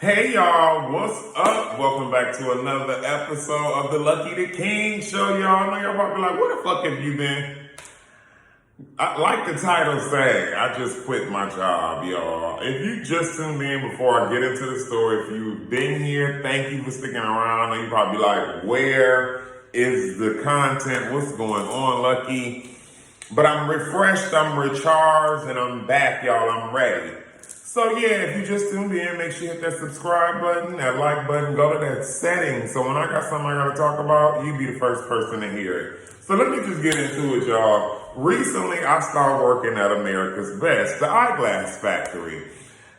Hey y'all, what's up? Welcome back to another episode of the Lucky the King Show, y'all. I know y'all probably like, where the fuck have you been? Like the title say, I just quit my job, y'all. If you just tuned in before I get into the story, if you've been here, thank you for sticking around. I know you probably like, where is the content? What's going on, Lucky? But I'm refreshed, I'm recharged, and I'm back, y'all. I'm ready. So yeah, if you just tuned in, make sure you hit that subscribe button, that like button, go to that setting. So when I got something I gotta talk about, you be the first person to hear it. So let me just get into it, y'all. Recently, I started working at America's Best, the eyeglass factory.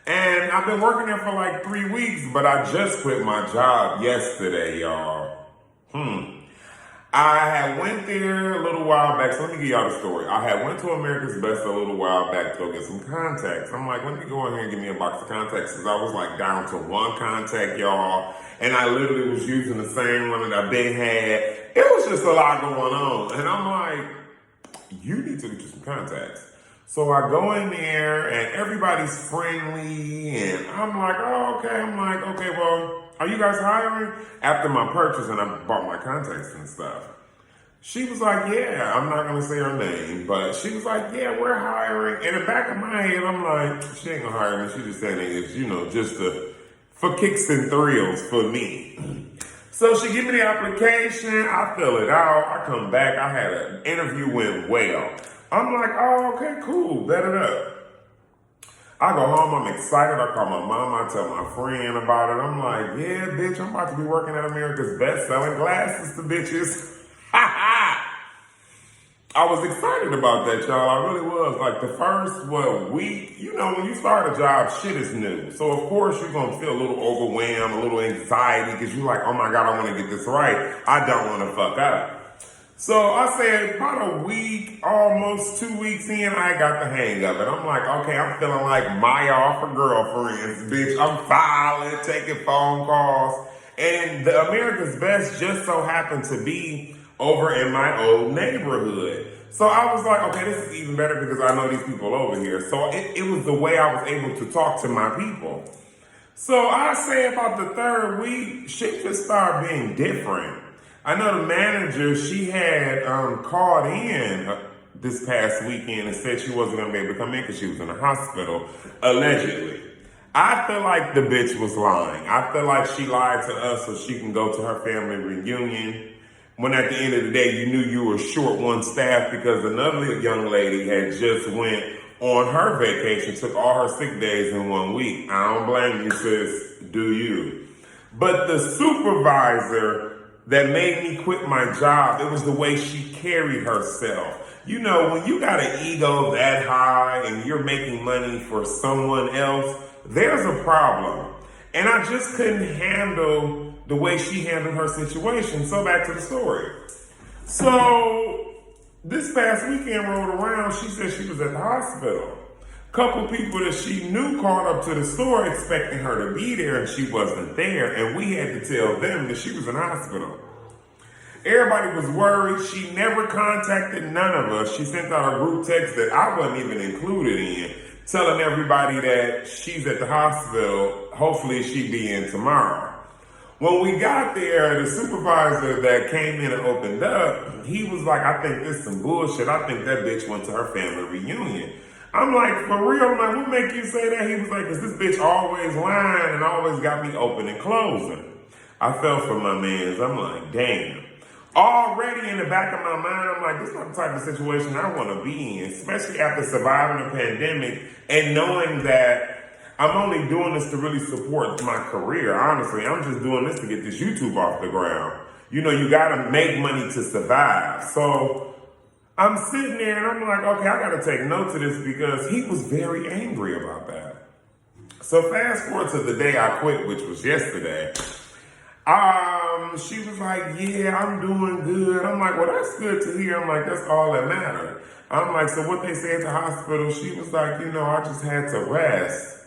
And I've been working there for like 3 weeks, but I just quit my job yesterday, y'all. I had went there a little while back, so let me give y'all the story. I had went to America's Best a little while back to go get some contacts. I'm like, let me go in here and give me a box of contacts, because I was like down to one contact, y'all, and I literally was using the same one that I've been had. It was just a lot going on, and I'm like, you need to get you some contacts. So I go in there, and everybody's friendly, and I'm like, oh, okay. I'm like, okay, well, are you guys hiring? After my purchase, and I bought my contacts and stuff. She was like, yeah, I'm not going to say her name, but she was like, yeah, we're hiring. In the back of my head, I'm like, she ain't going to hire me. She just saying it's, just for kicks and thrills for me. So she give me the application. I fill it out. I come back. I had an interview, went well. I'm like, oh, okay, cool. Bet it up. I go home, I'm excited. I call my mom, I tell my friend about it. I'm like, yeah, bitch, I'm about to be working at America's Best selling glasses to bitches. I was excited about that, y'all. I really was. Like the first, week, when you start a job, shit is new. So of course you're going to feel a little overwhelmed, a little anxiety, because you're like, oh my God, I want to get this right. I don't want to fuck up. So I said about a week, almost 2 weeks in, I got the hang of it. I'm like, okay, I'm feeling like Maya for girlfriends, bitch. I'm filing, taking phone calls. And the America's Best just so happened to be over in my old neighborhood. So I was like, okay, this is even better because I know these people over here. So it was the way I was able to talk to my people. So I say about the third week, shit just started being different. I know the manager, she had called in this past weekend and said she wasn't going to be able to come in because she was in the hospital, allegedly. I feel like the bitch was lying. I feel like she lied to us so she can go to her family reunion. When at the end of the day, you knew you were short one staff because another young lady had just went on her vacation, took all her sick days in 1 week. I don't blame you, sis. Do you? But the supervisor that made me quit my job, it was the way she carried herself. When you got an ego that high and you're making money for someone else, there's a problem. And I just couldn't handle the way she handled her situation. So back to the story. So this past weekend rolled around, she said she was at the hospital. Couple people that she knew called up to the store expecting her to be there, and she wasn't there, and we had to tell them that she was in hospital. Everybody was worried. She never contacted none of us. She sent out a group text that I wasn't even included in, telling everybody that she's at the hospital. Hopefully she'd be in tomorrow. When we got there, the supervisor that came in and opened up, he was like, I think this is some bullshit. I think that bitch went to her family reunion. I'm like, for real? I'm like, what make you say that? He was like, because this bitch always lying and always got me open and closing. I felt for my mans. I'm like, damn. Already in the back of my mind, I'm like, this is not the type of situation I want to be in, especially after surviving a pandemic and knowing that I'm only doing this to really support my career. Honestly, I'm just doing this to get this YouTube off the ground. You got to make money to survive. So I'm sitting there and I'm like, okay, I got to take note of this because he was very angry about that. So fast forward to the day I quit, which was yesterday. She was like, yeah, I'm doing good. I'm like, well, that's good to hear. I'm like, that's all that mattered. I'm like, so what they say at the hospital? She was like, I just had to rest.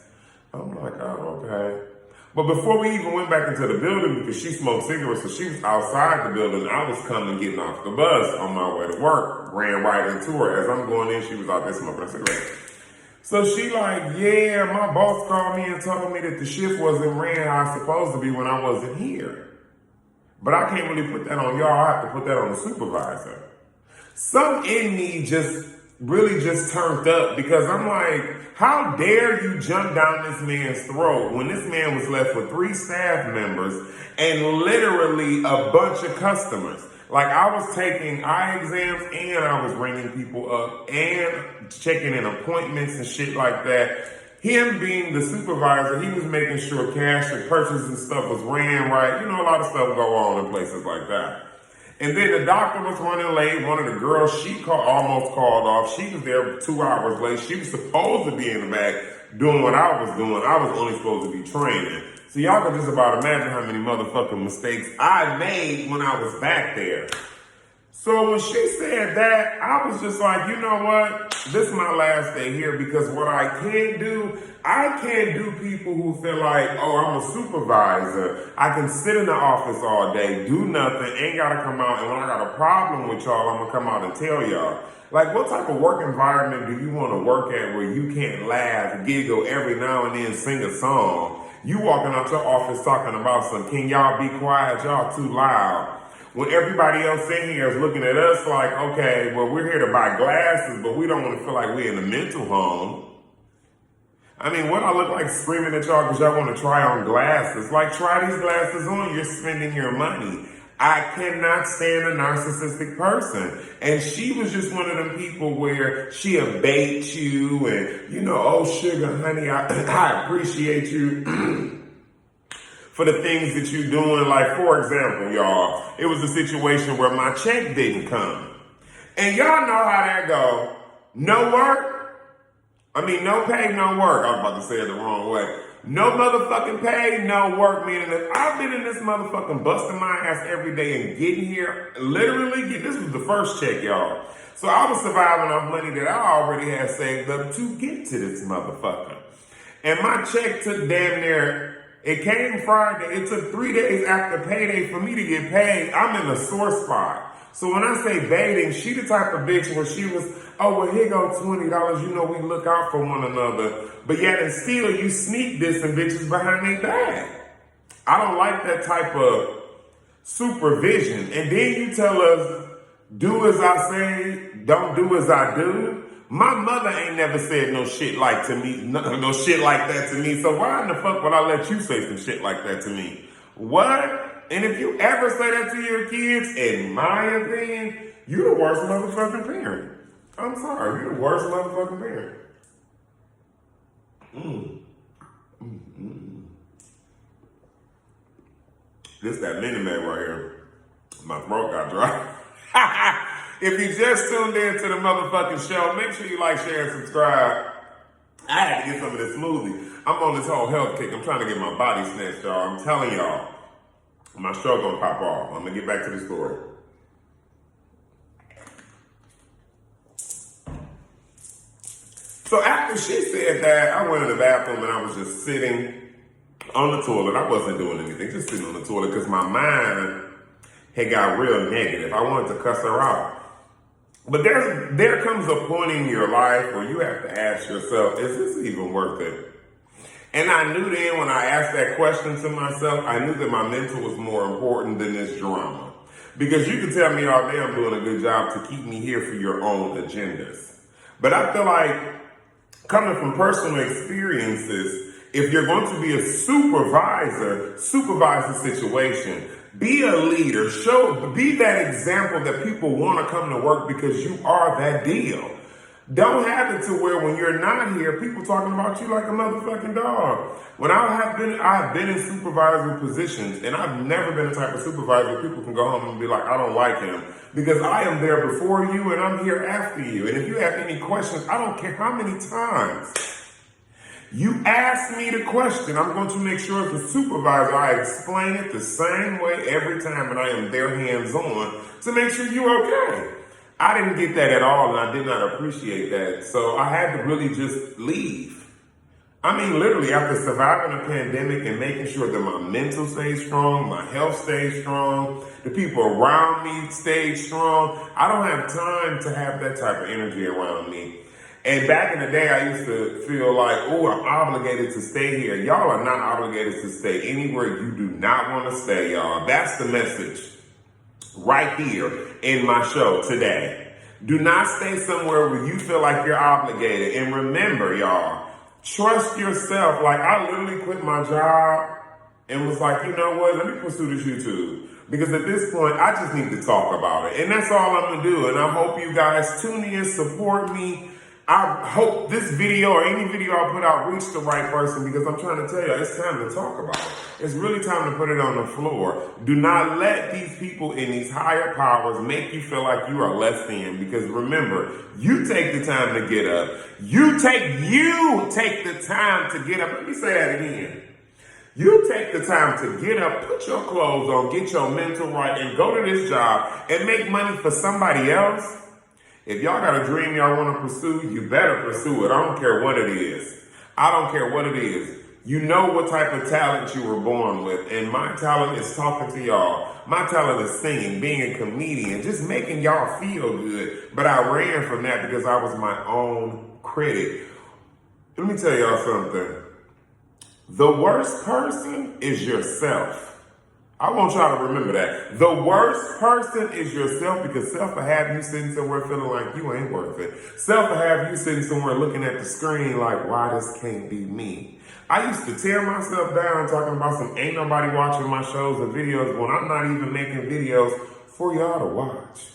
I'm like, oh, okay. But before we even went back into the building, because she smoked cigarettes, so she was outside the building. I was coming, getting off the bus on my way to work. Ran right into her. As I'm going in, she was out there smoking a cigarette. So she like, yeah, my boss called me and told me that the shift wasn't ran how it's supposed to be when I wasn't here. But I can't really put that on y'all. I have to put that on the supervisor. Some in me really just turned up because I'm like, how dare you jump down this man's throat when this man was left with 3 staff members and literally a bunch of customers. Like, I was taking eye exams and I was ringing people up and checking in appointments and shit like that. Him being the supervisor, he was making sure cash and purchases and stuff was ran right. You know, a lot of stuff go on in places like that. And then the doctor was running late. One of the girls, almost called off. She was there 2 hours late. She was supposed to be in the back doing what I was doing. I was only supposed to be training. So y'all can just about imagine how many motherfucking mistakes I made when I was back there. So when she said that, I was just like, you know what? This is my last day here because what I can't do people who feel like, oh, I'm a supervisor. I can sit in the office all day, do nothing, ain't gotta come out. And when I got a problem with y'all, I'm gonna come out and tell y'all. Like, what type of work environment do you want to work at where you can't laugh, giggle every now and then, sing a song? You walking out your office talking about some, can y'all be quiet? Y'all too loud. When everybody else in here is looking at us like, okay, well, we're here to buy glasses, but we don't want to feel like we're in a mental home. I mean, what I look like screaming at y'all because y'all want to try on glasses. Like, try these glasses on. You're spending your money. I cannot stand a narcissistic person. And she was just one of them people where she'll bait you and, you know, oh, sugar, honey, I appreciate you. For the things that you're doing. Like, for example, y'all, it was a situation where my check didn't come. And y'all know how that go. No work. I mean, no pay, no work. I was about to say it the wrong way. No motherfucking pay, no work. Meaning that I've been in this motherfucking busting my ass every day and getting here. This was the first check, y'all. So I was surviving off money that I already had saved up to get to this motherfucker. And my check took damn near... It came Friday. It took 3 days after payday for me to get paid. I'm in a sore spot. So when I say baiting, she the type of bitch where she was, oh, well, here go $20. You know, we look out for one another. But yet and still, you sneak dissing bitches behind their back. I don't like that type of supervision. And then you tell us, do as I say, don't do as I do. My mother ain't never said no shit like to me, no shit like that to me. So why in the fuck would I let you say some shit like that to me? What? And if you ever say that to your kids, in my opinion, you the worst motherfucking parent. I'm sorry, you the worst motherfucking parent. This that Mini Man right here. My throat got dry. If you just tuned in to the motherfucking show, make sure you like, share, and subscribe. I had to get some of this smoothie. I'm on this whole health kick. I'm trying to get my body snatched, y'all. I'm telling y'all, my show gonna pop off. I'm gonna get back to the story. So after she said that, I went in the bathroom and I was just sitting on the toilet. I wasn't doing anything, just sitting on the toilet because my mind had got real negative. I wanted to cuss her out. But there comes a point in your life where you have to ask yourself, is this even worth it? And I knew then when I asked that question to myself, I knew that my mental was more important than this drama. Because you can tell me all day I'm doing a good job to keep me here for your own agendas. But I feel like, coming from personal experiences, if you're going to be a supervise the situation. Be a leader. Be that example that people want to come to work because you are that deal. Don't have it to where when you're not here, people talking about you like a motherfucking dog. When I've been in supervisory positions, and I've never been the type of supervisor where people can go home and be like, I don't like him. Because I am there before you and I'm here after you. And if you have any questions, I don't care how many times you ask me the question, I'm going to make sure as a supervisor, I explain it the same way every time, and I am there hands-on to make sure you're okay. I didn't get that at all, and I did not appreciate that. So I had to really just leave. I mean, literally, after surviving a pandemic and making sure that my mental stays strong, my health stays strong, the people around me stay strong, I don't have time to have that type of energy around me. And back in the day, I used to feel like, oh, I'm obligated to stay here. Y'all are not obligated to stay anywhere you do not want to stay, y'all. That's the message right here in my show today. Do not stay somewhere where you feel like you're obligated. And remember, y'all, trust yourself. Like, I literally quit my job and was like, you know what? Let me pursue this YouTube. Because at this point, I just need to talk about it. And that's all I'm going to do. And I hope you guys tune in, support me. I hope this video or any video I put out reach the right person, because I'm trying to tell you, it's time to talk about it. It's really time to put it on the floor. Do not let these people in these higher powers make you feel like you are less than, because remember, you take the time to get up. You take the time to get up. Let me say that again. You take the time to get up, put your clothes on, get your mental right, and go to this job and make money for somebody else. If y'all got a dream y'all want to pursue, you better pursue it. I don't care what it is. I don't care what it is. You know what type of talent you were born with. And my talent is talking to y'all. My talent is singing, being a comedian, just making y'all feel good. But I ran from that because I was my own critic. Let me tell y'all something. The worst person is yourself. I want y'all to remember that. The worst person is yourself, because self will have you sitting somewhere feeling like you ain't worth it. Self will have you sitting somewhere looking at the screen like, why this can't be me? I used to tear myself down talking about some ain't nobody watching my shows and videos when I'm not even making videos for y'all to watch.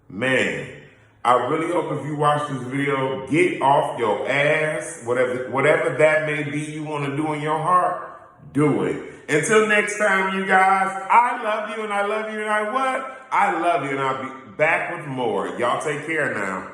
Man, I really hope if you watch this video, get off your ass, whatever that may be you want to do in your heart. Do it. Until next time, you guys, I love you and I love you and I love you and I'll be back with more. Y'all take care now.